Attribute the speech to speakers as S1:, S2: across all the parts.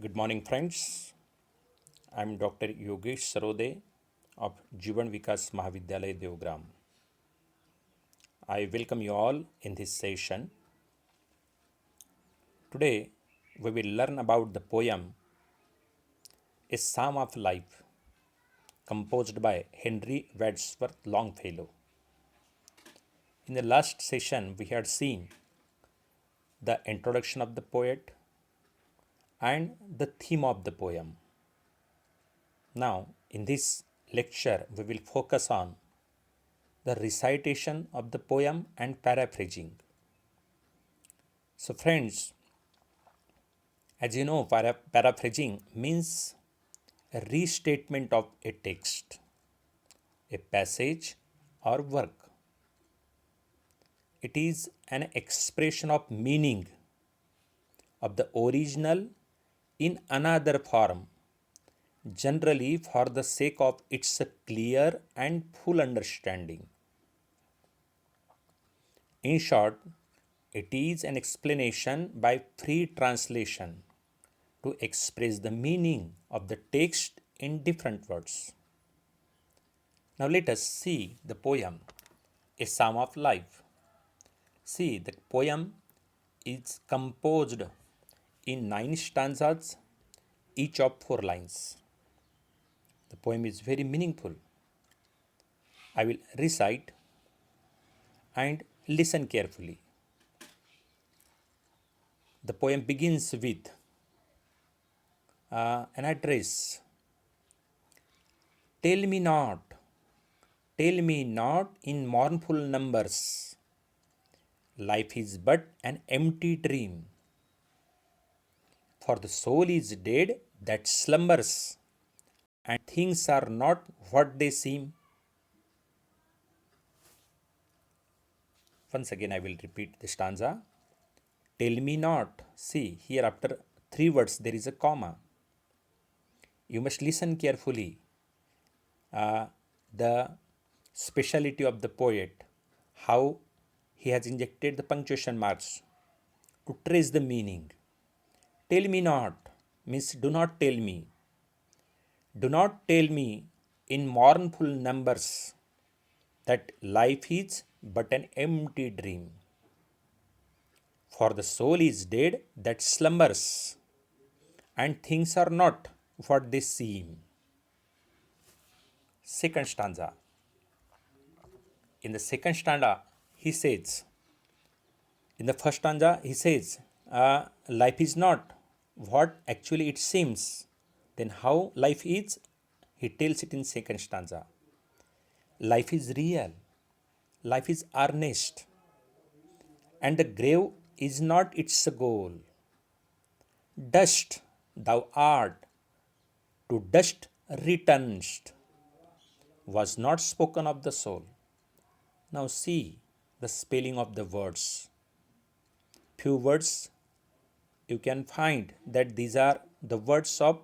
S1: Good morning, friends. I'm Dr. Yogesh Sarode of Jivan Vikas Mahavidyalaya Devgram. I welcome you all in this session. Today, we will learn about the poem A Psalm of Life, composed by Henry Wadsworth Longfellow. In the last session, we had seen the introduction of the poet and the theme of the poem. Now, in this lecture, we will focus on the recitation of the poem and paraphrasing. So, friends, as you know, paraphrasing means a restatement of a text, a passage, or work. It is an expression of meaning of the original in another form, generally for the sake of its clear and full understanding. In short, it is an explanation by free translation to express the meaning of the text in different words. Now let us see the poem, A Psalm of Life. See, the poem is composed in 9 stanzas, each of 4 lines. The poem is very meaningful. I will recite and listen carefully. The poem begins with an address. Tell me not in mournful numbers. Life is but an empty dream. For the soul is dead that slumbers, and things are not what they seem. Once again, I will repeat the stanza. Tell me not. See, here after 3 words there is a comma. You must listen carefully. The speciality of the poet, how he has injected the punctuation marks to trace the meaning. Tell me not means do not tell me. Do not tell me in mournful numbers that life is but an empty dream. For the soul is dead that slumbers, and things are not what they seem. Second stanza. In the second stanza, he says, in the first stanza, he says, life is not what actually it seems. Then how life is, he tells it in second stanza. Life is real. Life is earnest. And the grave is not its goal. Dust thou art, to dust returnest, was not spoken of the soul. Now see the spelling of the words. Few words you can find that these are the words of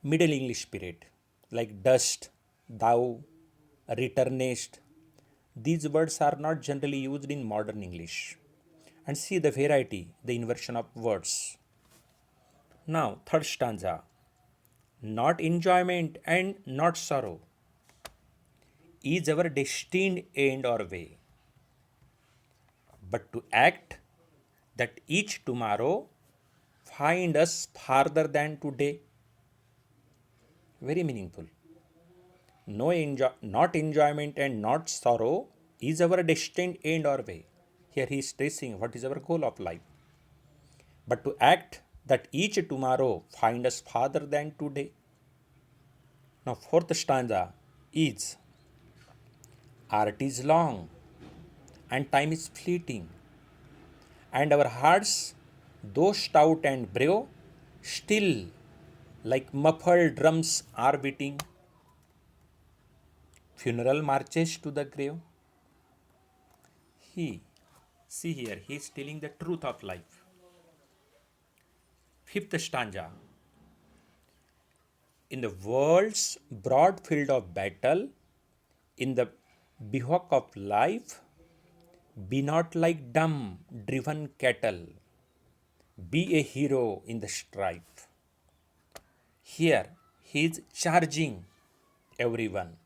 S1: Middle English period, like dust, thou, returnest. These words are not generally used in modern English. And see the variety, the inversion of words. Now, third stanza. Not enjoyment and not sorrow is our destined end or way, but to act that each tomorrow find us farther than today. Very meaningful. Not enjoyment and not sorrow is our destined end or way. Here he is stressing what is our goal of life. But to act that each tomorrow find us farther than today. Now fourth stanza is art is long and time is fleeting, and our hearts, though stout and brave, still like muffled drums are beating. Funeral marches to the grave. See here, he is telling the truth of life. Fifth stanza. In the world's broad field of battle, in the bivouac of life, be not like dumb, driven cattle. Be a hero in the strife. Here, he is charging everyone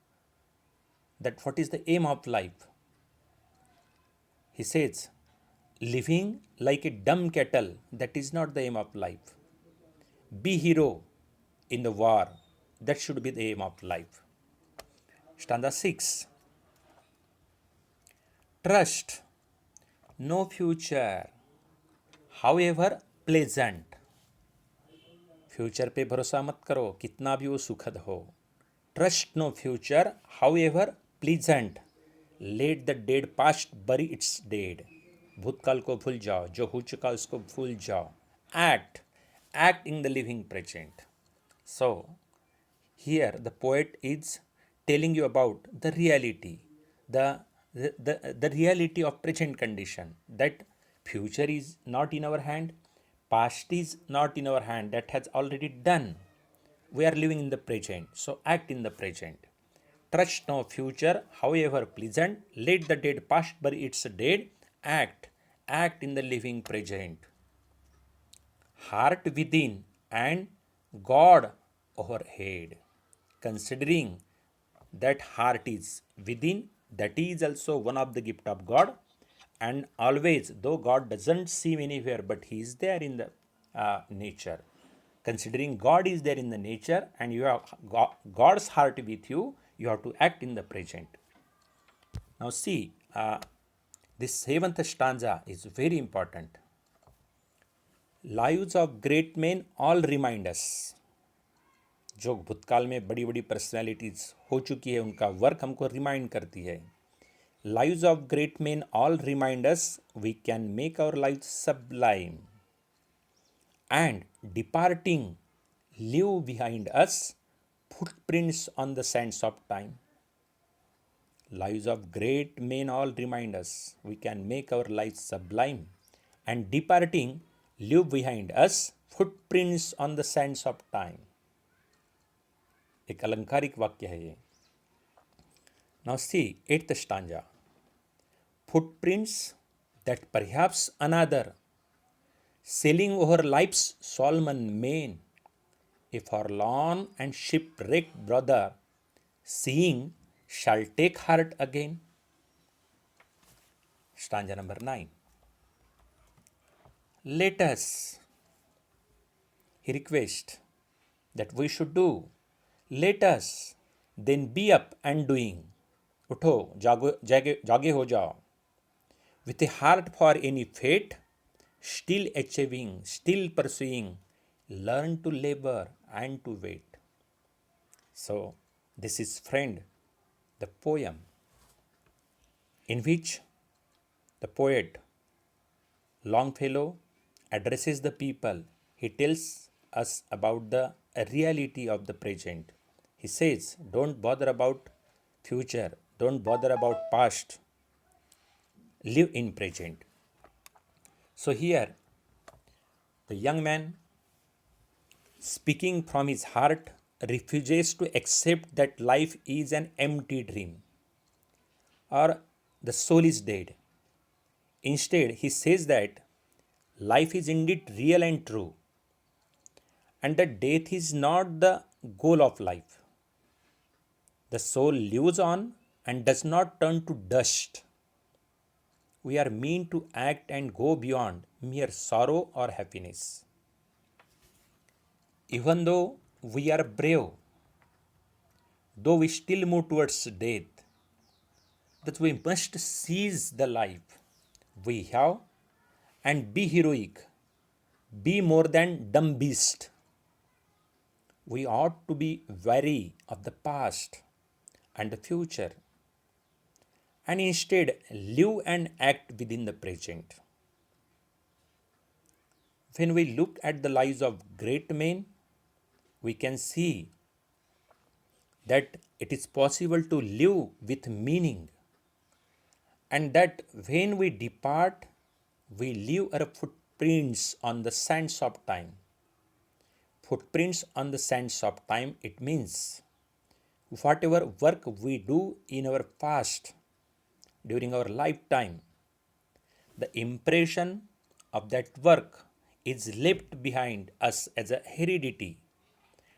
S1: that what is the aim of life. He says, living like a dumb cattle, that is not the aim of life. Be hero in the war, that should be the aim of life. Stanza 6. Trust no future, however pleasant. Future पे भरोसा मत करो कितना भी वो सुखद हो. Trust no future however pleasant. Let the dead past bury its dead. भूतकाल को भूल जाओ, जो हो चुका उसको भूल जाओ. Act in the living present. So here the poet is telling you about the reality, the reality of present condition, that future is not in our hand, past is not in our hand, that has already done. We are living in the present, so act in the present. Trust no future, however pleasant. Let the dead past bury its dead. Act in the living present. Heart within and God overhead. Considering that heart is within, that is also one of the gift of God. And always, though God doesn't seem anywhere, but He is there in the nature. Considering God is there in the nature and you have God's heart with you, you have to act in the present. Now see, this 7th stanza is very important. Lives of great men all remind us. जो भूतकाल में बड़ी बड़ी personalities हो चुकी है, उनका work हमको रिमाइंड करती है. Lives of great men all remind us we can make our lives sublime, and departing leave behind us footprints on the sands of time. Lives of great men all remind us we can make our lives sublime, and departing leave behind us footprints on the sands of time. एक अलंकारिक वाक्य है ये. Now see 8th stanza. Footprints that perhaps another, sailing over life's Solomon main, a forlorn and shipwrecked brother, seeing shall take heart again. Stanza number 9. Let us, he requests that we should do. Let us then be up and doing. उठो, जागे हो जाओ. With a heart for any fate, still achieving, still pursuing, learn to labor and to wait. So this is Friend, the poem, in which the poet Longfellow addresses the people. He tells us about the reality of the present. He says, don't bother about future, don't bother about past, live in present. So here, the young man, speaking from his heart, refuses to accept that life is an empty dream or the soul is dead. Instead, he says that life is indeed real and true, and that death is not the goal of life. The soul lives on and does not turn to dust. We are meant to act and go beyond mere sorrow or happiness. Even though we are brave, though we still move towards death, that we must seize the life we have and be heroic, be more than dumb beast. We ought to be wary of the past and the future, and instead live and act within the present. When we look at the lives of great men, we can see that it is possible to live with meaning, and that when we depart, we leave our footprints on the sands of time. Footprints on the sands of time, it means whatever work we do in our past, during our lifetime, the impression of that work is left behind us as a heredity,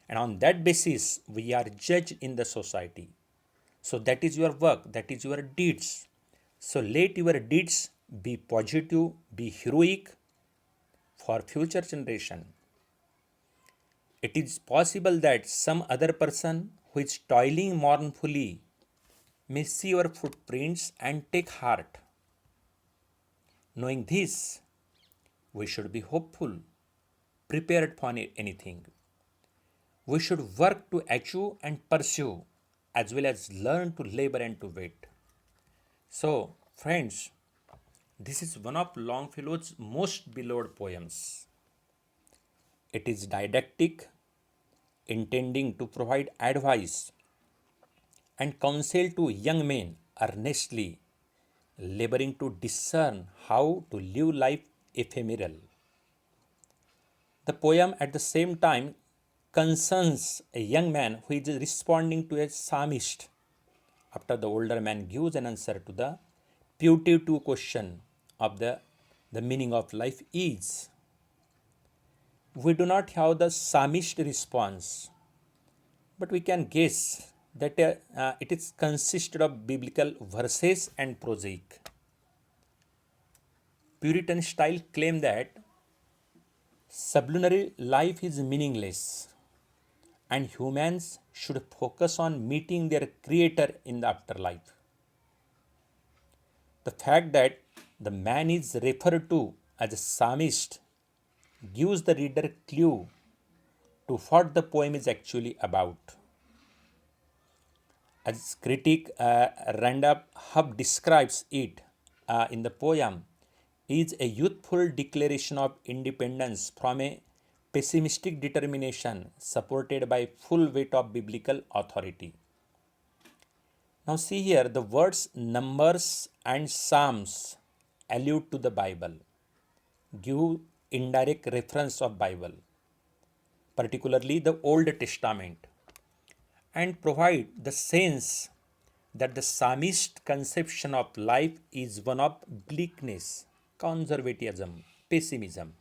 S1: and on that basis we are judged in the society. So that is your work, that is your deeds. So let your deeds be positive, be heroic for future generation. It is possible that some other person who is toiling mournfully may see your footprints and take heart. Knowing this, we should be hopeful, prepared for anything. We should work to achieve and pursue, as well as learn to labor and to wait. So, friends, this is one of Longfellow's most beloved poems. It is didactic, intending to provide advice and counsel to young men earnestly laboring to discern how to live life ephemeral. The poem at the same time concerns a young man who is responding to a psalmist after the older man gives an answer to the putative question of the meaning of life is. We do not have the psalmist response, but we can guess that it is consisted of biblical verses and prosaic. Puritan style claim that sublunary life is meaningless and humans should focus on meeting their creator in the afterlife. The fact that the man is referred to as a psalmist gives the reader clue to what the poem is actually about. As critic Randall Hub describes it in the poem, is a youthful declaration of independence from a pessimistic determination supported by full weight of biblical authority. Now see here, the words Numbers and Psalms allude to the Bible, give indirect reference of Bible, particularly the Old Testament, and provide the sense that the psalmist conception of life is one of bleakness, conservatism, pessimism.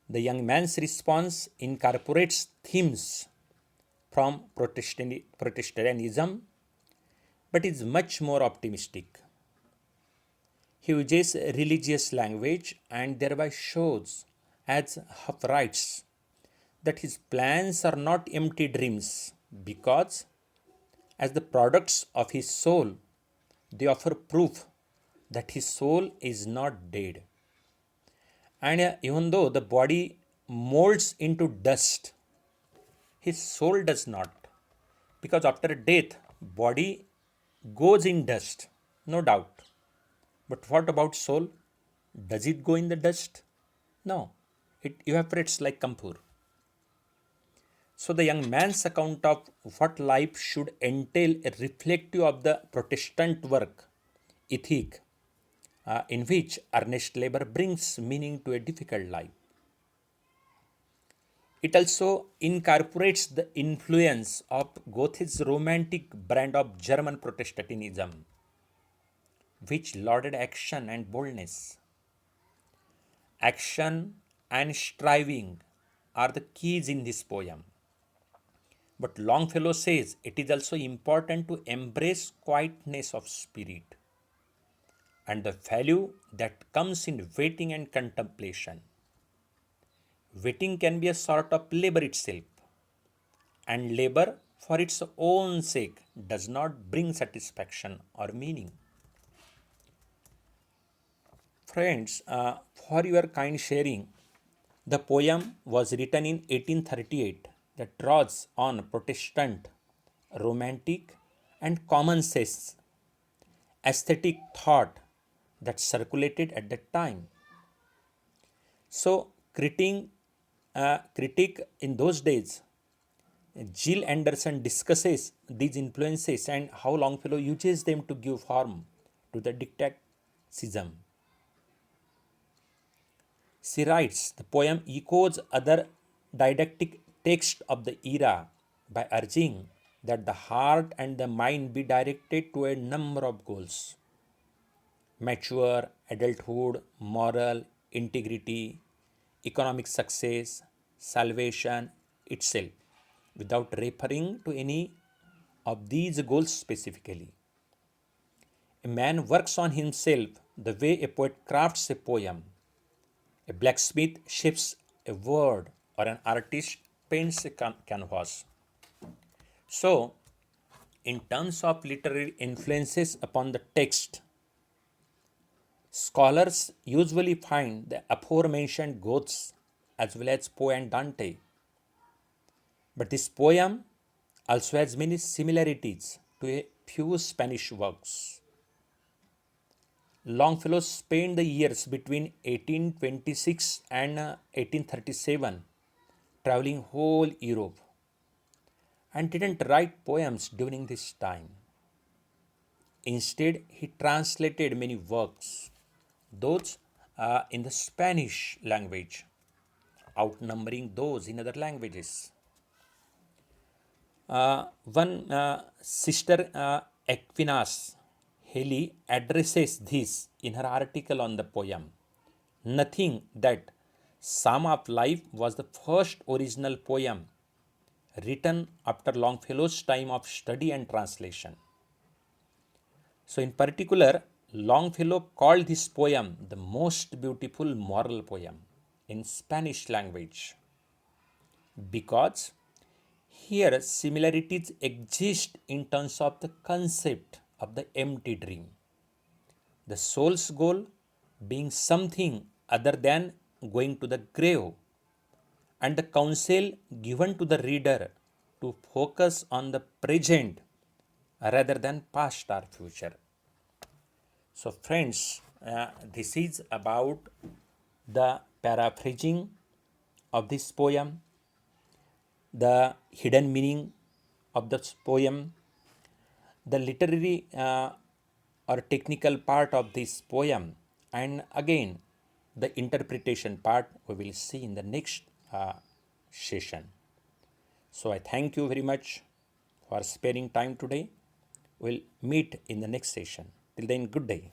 S1: The young man's response incorporates themes from Protestantism but is much more optimistic. He uses religious language and thereby shows, as Huff writes, that his plans are not empty dreams because, as the products of his soul, they offer proof that his soul is not dead. And even though the body molds into dust, his soul does not. Because after death, body goes in dust, no doubt. But what about soul? Does it go in the dust? No, it evaporates like camphor. So the young man's account of what life should entail is reflective of the Protestant work ethic in which earnest labor brings meaning to a difficult life. It also incorporates the influence of Goethe's romantic brand of German Protestantism, which lauded action and boldness. Action and striving are the keys in this poem. But Longfellow says it is also important to embrace quietness of spirit and the value that comes in waiting and contemplation. Waiting can be a sort of labor itself, and labor for its own sake does not bring satisfaction or meaning. Friends, for your kind sharing, the poem was written in 1838 that draws on Protestant, romantic, and common sense aesthetic thought that circulated at that time. So, critic in those days, Jill Anderson discusses these influences and how Longfellow uses them to give form to the didacticism. She writes, the poem echoes other didactic texts of the era by urging that the heart and the mind be directed to a number of goals: mature, adulthood, moral, integrity, economic success, salvation itself, without referring to any of these goals specifically. A man works on himself the way a poet crafts a poem. A blacksmith shapes a word, or an artist paints a canvas. So, in terms of literary influences upon the text, scholars usually find the aforementioned Goethe as well as Poe and Dante. But this poem also has many similarities to a few Spanish works. Longfellow spent the years between 1826 and 1837 traveling whole Europe and didn't write poems during this time. Instead, he translated many works, those in the Spanish language, outnumbering those in other languages. One sister Aquinas Haley addresses this in her article on the poem. Nothing that Psalm of Life was the first original poem written after Longfellow's time of study and translation. So, in particular, Longfellow called this poem the most beautiful moral poem in Spanish language because here similarities exist in terms of the concept of the empty dream. The soul's goal being something other than going to the grave, and the counsel given to the reader to focus on the present rather than past or future. So, friends, this is about the paraphrasing of this poem, the hidden meaning of this poem, the literary or technical part of this poem, and again the interpretation part we will see in the next session. So, I thank you very much for sparing time today. We'll meet in the next session. Till then, good day.